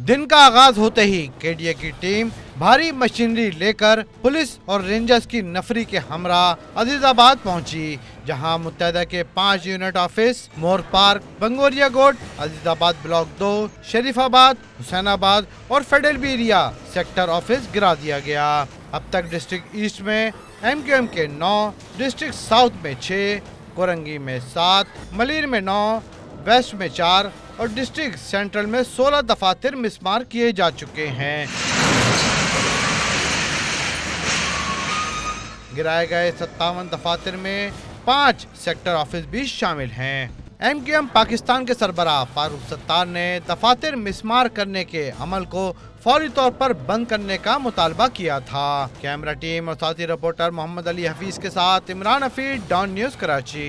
दिन का आगाज होते ही केडीए की टीम भारी मशीनरी लेकर पुलिस और रेंजर्स की नफरी के हमरा अजीजाबाद पहुंची, जहां मुत्तहदा के 5 यूनिट ऑफिस मोर पार्क, बंगोरिया गोट, अजीजाबाद ब्लॉक 2, शरीफाबाद, हुसैनाबाद और फेडरल सेक्टर ऑफिस गिरा दिया गया। अब तक डिस्ट्रिक्ट ईस्ट में MQM के 9, डिस्ट्रिक्ट साउथ में 6, कोरंगी में 7, मलिर में 9, वेस्ट में 4 और डिस्ट्रिक्ट सेंट्रल में 16 दफातर मिसमार किए जा चुके हैं। गिराए गए 57 दफातर में 5 सेक्टर ऑफिस भी शामिल हैं। MQM पाकिस्तान के सरबराह फारूक सत्तार ने दफातर मिसमार करने के अमल को फौरी तौर पर बंद करने का मुतालबा किया था। कैमरा टीम और साथी रिपोर्टर मोहम्मद अली हफीज के साथ इमरान हफीज, डॉन न्यूज़, कराची।